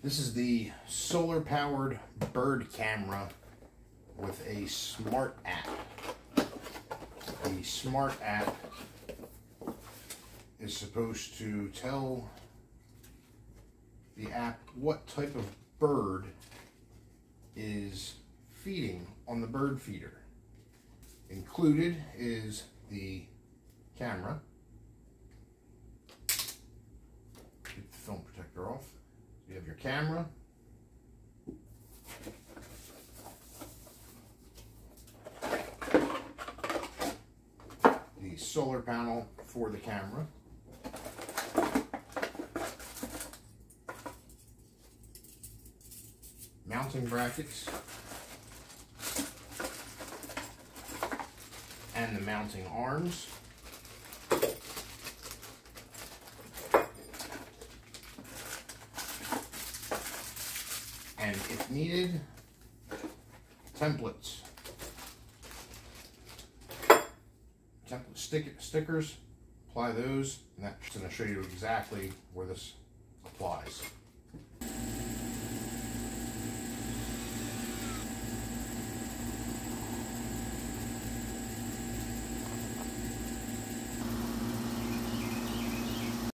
This is the solar powered bird camera with a smart app. The smart app is supposed to tell the app what type of bird is feeding on the bird feeder. Included is the camera. Get the film protector off. You have your camera. The solar panel for the camera. Mounting brackets. And the mounting arms. And if needed, templates. Template stickers, apply those, and that's going to show you exactly where this applies.